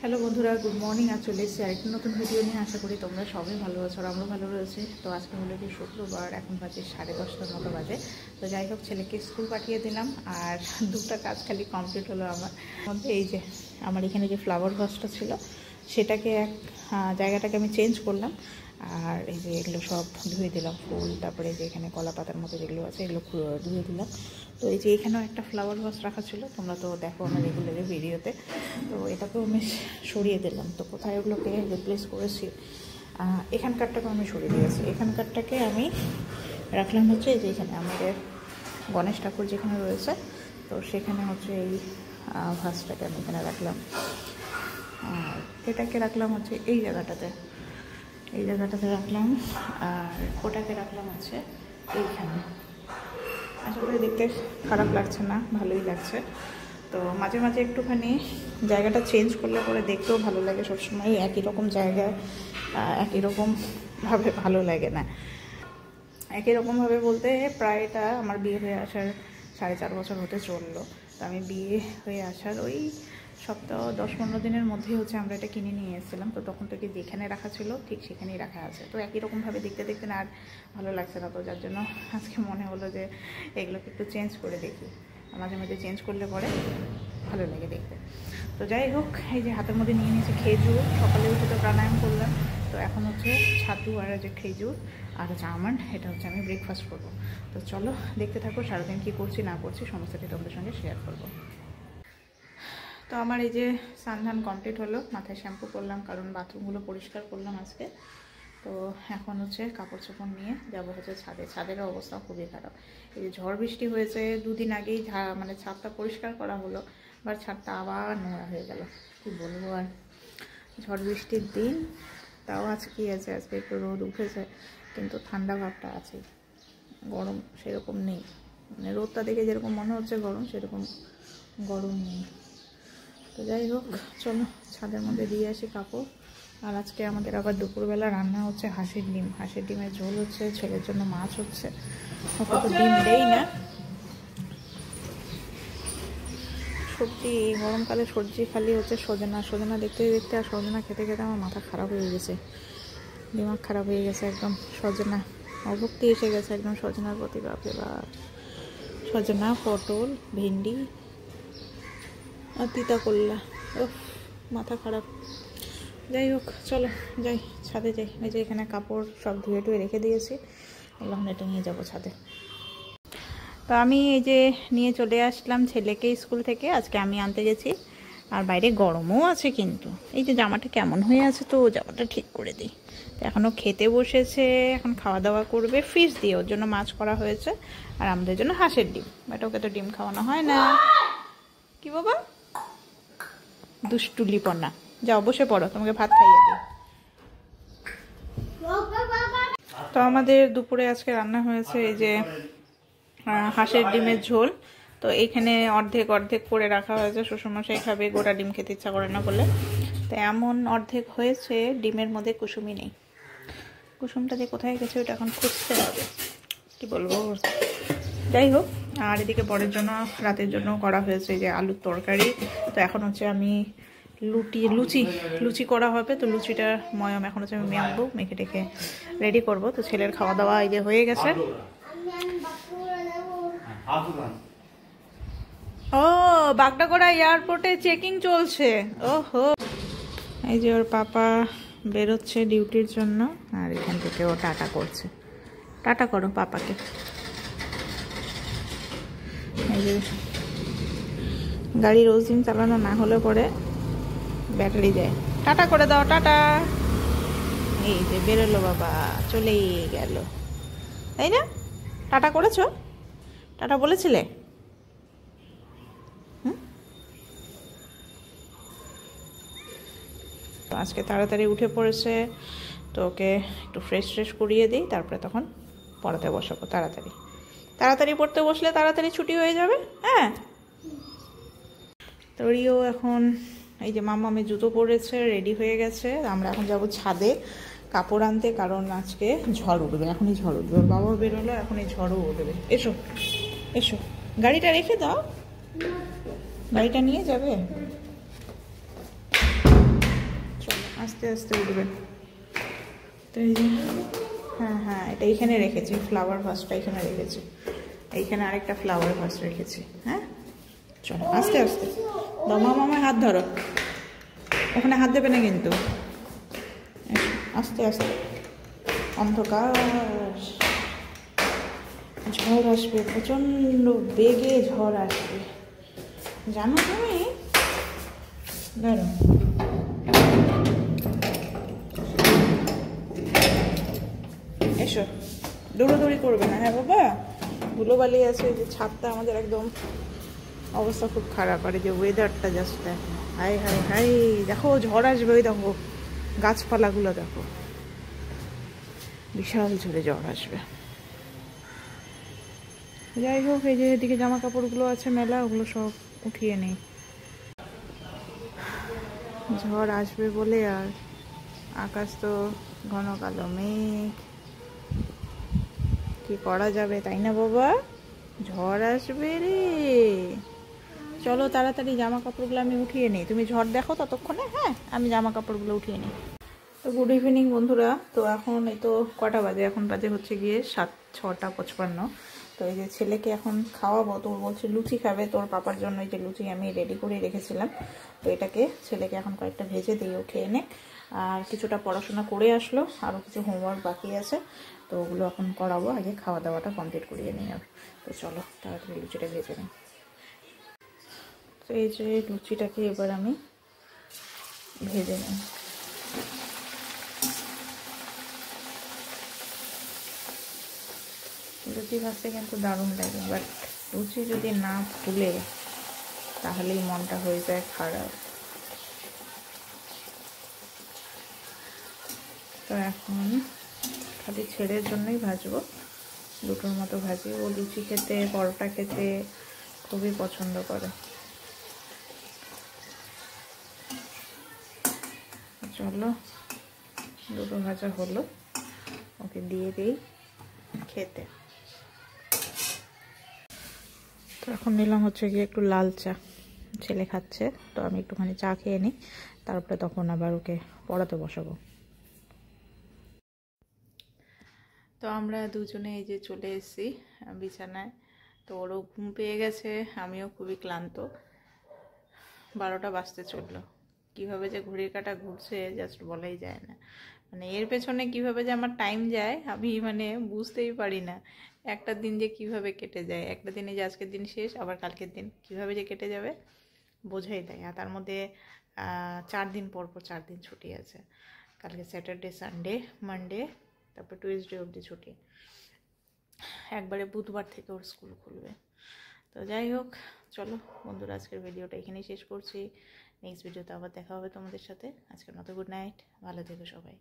Hello বন্ধুরা, good morning. আর চলে এসেছি আরেকটা নতুন ভিডিও নিয়ে। আশা করি তোমরা সবাই ভালো আছো আর আমরা ভালো রয়েছি। তো আজকে হলো কি শুক্রবার, এখন বাজে 10:30 মতো বাজে। তো যাই হোক, ছেলেকে স্কুল পাঠিয়ে দিলাম আর দুটো কাজ খালি কমপ্লিট হলো আমার মধ্যে। এই যে আমার এখানে যে ফ্লাওয়ার ভাসটা ছিল সেটাকে জায়গাটাকে আমি চেঞ্জ করলাম। আর এই যে এগুলো সব ধুয়ে দিলাম, ফুল, তারপরে যে এখানে কলা পাতার মতো যেগুলো আছে এগুলো ধুয়ে দিলাম। তো এই যে এখানেও একটা ফ্লাওয়ার ভাস রাখা ছিল, তোমরা তো দেখো আমার রেগুলার ভিডিওতে। তো এটাকেও আমি সরিয়ে দিলাম। তো কোথায় ওগুলোকে রিপ্লেস করেছি, এখানকারটাকে আমি সরিয়ে দিয়েছি। এখানকারটাকে আমি রাখলাম হচ্ছে এই যে এখানে আমাদের গণেশ ঠাকুর যেখানে রয়েছে, তো সেখানে হচ্ছে এই ভাসটাকে আমি এখানে রাখলাম। আর এটাকে রাখলাম হচ্ছে এই জায়গাটাতে রাখলাম। আর ওটাকে রাখলাম হচ্ছে এইখানে। আশা করি দেখতে খারাপ লাগছে না, ভালোই লাগছে। তো মাঝে মাঝে একটুখানি জায়গাটা চেঞ্জ করলে পরে দেখতেও ভালো লাগে। সবসময় একই রকম জায়গায় একই রকমভাবে ভালো লাগে না। একই রকমভাবে বলতে প্রায় এটা আমার বিয়ে হয়ে আসার 4.5 বছর হতে চললো। তো আমি বিয়ে হয়ে আসার ওই সপ্তাহ 10-15 দিনের মধ্যেই হচ্ছে আমরা এটা কিনে নিয়ে এসেছিলাম। তো তখন থেকে যেখানে রাখা ছিল ঠিক সেখানেই রাখা আছে। তো একই রকমভাবে দেখতে দেখতে না আর ভালো লাগছে না। তো যার জন্য আজকে মনে হলো যে এগুলোকে একটু চেঞ্জ করে দেখি। মাঝে মাঝে চেঞ্জ করলে পরে ভালো লাগে দেখতে। তো যাই হোক, এই যে হাতের মধ্যে নিয়ে নিয়েছি খেজুর। সকালে উঠে তো প্রাণায়াম করলাম। তো এখন হচ্ছে ছাতু আর যে খেজুর আর হচ্ছে আমন্ড, এটা হচ্ছে আমি ব্রেকফাস্ট করবো। তো চলো দেখতে থাকো, সারাদিন কী করছি না করছি সমস্তটি তোমাদের সঙ্গে শেয়ার করবো। তো আমার এই যে স্নান কমপ্লিট হলো, মাথায় শ্যাম্পু করলাম কারণ বাথরুমগুলো পরিষ্কার করলাম আজকে। তো এখন হচ্ছে কাপড় চোপড় নিয়ে যাবো হচ্ছে ছাদে। ছাদেরও অবস্থা খুবই খারাপ। এই যে ঝড় বৃষ্টি হয়েছে, 2 দিন আগেই মানে ছাদটা পরিষ্কার করা হলো, আবার ছাদটা আবার নোংরা হয়ে গেল। কি বলবো আর, ঝড় বৃষ্টির দিন। তাও আজকে আছে, আজকে একটু রোদ উঠেছে কিন্তু ঠান্ডা ভাবটা আছে, গরম সেরকম নেই। মানে রোদটা দেখে যেরকম মনে হচ্ছে গরম, সেরকম গরম নেই। তো যাই হোক, চলো ছাদের মধ্যে দিয়ে আসি কাপড়। আর আজকে আমাদের আবার দুপুরবেলা রান্না হচ্ছে হাঁসের ডিম। হাঁসের ডিমের ঝোল হচ্ছে, ছেলের জন্য মাছ হচ্ছে। ওকে তো ডিম দেই না। সবজি গরমকালে সবজি খালি হচ্ছে সজনা দেখতে দেখতে আর সজনা খেতে খেতে আমার মাথা খারাপ হয়ে গেছে, দিমাগ খারাপ হয়ে গেছে একদম। সজনা অভক্তি এসে গেছে একদম সজনার প্রতি। বাপরে বাপ, সজনা, পটল, ভেন্ডি আর তিতা করলা, মাথা খারাপ। যাই হোক, চলো যাই ছাদে যাই। এই যে এখানে কাপড় সব ধুয়ে টুয়ে রেখে দিয়েছি, এখন এটা নিয়ে যাবো ছাদে। তো আমি এই যে নিয়ে চলে আসলাম ছেলেকে স্কুল থেকে। আজকে আমি আনতে গেছি আর বাইরে গরমও আছে, কিন্তু এই যে জামাটা কেমন হয়ে আছে, তো জামাটা ঠিক করে দিই। তো এখনও খেতে বসেছে, এখন খাওয়া দাওয়া করবে। ফিশ দিয়ে ওর জন্য মাছ করা হয়েছে আর আমাদের জন্য হাঁসের ডিম। বাট ওকে তো ডিম খাওয়ানো হয় না। কি বাবা, দুষ্টুলিপনা। যাও বসে পড়ো, তোমাকে ভাত খাইয়ে দিই। তো আমাদের দুপুরে আজকে রান্না হয়েছে এই যে হাঁসের ডিমের ঝোল। তো এইখানে অর্ধেক করে রাখা হয়েছে, শ্বশুরমশাই খাবে, গোটা ডিম খেতে ইচ্ছা করে না বলে। তো এমন অর্ধেক হয়েছে, ডিমের মধ্যে কুসুমই নেই। কুসুমটা যে কোথায় গেছে ওটা এখন খুঁজতে হবে, কি বলবো। যাই হোক, আর এদিকে পরের জন্য রাতের জন্য করা হয়েছে যে আলুর তরকারি। তো এখন হচ্ছে আমি লুচি করা হবে। তো লুচিটার ময়ম এখন হচ্ছে আমি মেখবো, মেখে টেখে রেডি করব। তো ছেলের খাওয়া দাওয়া এই যে হয়ে গেছে। ও বাগডাগড়া এয়ারপোর্টে চেকিং চলছে। ওহো, এই যে ওর পাপা বেরোচ্ছে ডিউটির জন্য আর এখান থেকে ও টাটা করছে। টাটা করো পাপাকে। এই যে গাড়ি রোজ দিন চালানো না হলে পরে ব্যাটারি যায়। টাটা করে দাও, টাটা। এই যে বেরোলো বাবা, চলেই গেল, তাই না? টাটা করেছো? টাটা বলেছিলে? তো আজকে তাড়াতাড়ি উঠে পড়েছে, তো ওকে একটু ফ্রেশ করিয়ে দিই, তারপরে তখন পড়াতে বসাবো। তাড়াতাড়ি পড়তে বসলে তাড়াতাড়ি ছুটি হয়ে যাবে। হ্যাঁ, তো রিও এখন এই যে মাম্মামের জুতো পরেছে, রেডি হয়ে গেছে। আমরা এখন যাব ছাদে কাপড় আনতে, কারণ আজকে ঝড় উঠবে, এখনই ঝড় উঠবে। ওর বাবাও বেরোলো, এখন এই ঝড়ও উঠবে। এসো এসো, গাড়িটা রেখে দাও, গাড়িটা নিয়ে যাবে। আস্তে আস্তে উঠবে। তো এই যে হ্যাঁ এটা এইখানে রেখেছি, ফ্লাওয়ার ভাসটা এখানে রেখেছি, এইখানে আরেকটা ফ্লাওয়ার ভাস রেখেছি। হ্যাঁ চলো আস্তে আস্তে মামা মামার হাত ধরো, ওখানে হাত দেবে না কিন্তু। আস্তে আস্তে, অন্ধকার, ঝড় আসবে, প্রচণ্ড বেগে ঝড় আসবে জানো তুমি। ধরো এসো, দৌড়াদৌড়ি করবে না। হ্যাঁ বাবা, ধুলোবালি আছে, যে ছাদটা আমাদের একদম অবস্থা খুব খারাপ। আর এই যে ওয়েদারটা জাস্ট হাই হাই হাই, দেখো ঝড় আসবে, ওই দেখো গাছপালাগুলো দেখো, বিশাল ঝড়ে ঝড় আসবে। যাই হোক, এই যে এদিকে জামা কাপড়গুলো আছে মেলা, ওগুলো সব উঠিয়ে নেই। ঝড় আসবে বলে আর আকাশ তো ঘন কালো মেঘ, কি করা যাবে তাই না বাবা, ঝড় আসবে রে। চলো তাড়াতাড়ি জামা কাপড়গুলো আমি উঠিয়ে নিই, তুমি ঝড় দেখো ততক্ষণে। হ্যাঁ আমি জামা কাপড়গুলো উঠিয়ে নিই। তো গুড ইভিনিং বন্ধুরা। তো এখন এই তো কটা বাজে, এখন বাজে হচ্ছে গিয়ে 6:55। তো এই যে ছেলেকে এখন খাওয়াবো, তো বলছে লুচি খাবে, তোর পাপার জন্য এই যে লুচি আমি রেডি করে রেখেছিলাম। তো এটাকে ছেলেকে এখন কয়েকটা ভেজে দিয়ে উঠে এনে, আর কিছুটা পড়াশোনা করে আসলো, আরও কিছু হোমওয়ার্ক বাকি আছে, তো ওগুলো এখন করাবো। আগে খাওয়া দাওয়াটা কমপ্লিট করিয়ে নিই আর। তো চলো তাড়াতাড়ি লুচিটা ভেজে নিই। তো এই যে লুচিটাকে এবার আমি ভেজে নিই। লুচি ভাজতে কিন্তু দারুণ লাগে, বাট লুচি যদি না ফুলে তাহলেই মনটা হয়ে যায় খারাপ। তো এখন খালি ছেলের জন্যই ভাজবো, দুটোর মতো ভাজি। ও লুচি খেতে, পরোটা খেতে খুবই পছন্দ করে। চলো দুটো ভাজা হলো, ওকে দিয়ে দিই খেতে। তো এখন নিলাম হচ্ছে গিয়ে একটু লাল চা, ছেলে খাচ্ছে, তো আমি একটুখানি চা খেয়ে নিই, তারপরে তখন আবার ওকে পড়াতে বসাবো। তো আমরা দুজনে এই যে চলে এসেছি বিছানায়। তো ওরও ঘুম পেয়ে গেছে, আমিও খুবই ক্লান্ত। 12টা বাজতে চললো, কীভাবে যে ঘড়ির কাঁটা ঘুরছে জাস্ট বলাই যায় না। মানে এর পেছনে কীভাবে যে আমার টাইম যায় আমি মানে বুঝতেই পারি না। একটা দিন যে কীভাবে কেটে যায়, একটা দিনে যে আজকের দিন শেষ, আবার কালকের দিন কীভাবে যে কেটে যাবে বোঝাই দেয়। আর তার মধ্যে 4 দিন পর 4 দিন ছুটি আছে, কালকে স্যাটারডে, সানডে, মানডে, তারপর টুইসডে অবধি ছুটি, একবারে বুধবার থেকে ওর স্কুল খুলবে। তো যাই হোক, চলো বন্ধুরা আজকের ভিডিওটা এখানেই শেষ করছি। নেক্সট ভিডিওতে আবার দেখা হবে তোমাদের সাথে। আজকের মতো গুড নাইট, ভালো থেকো সবাই।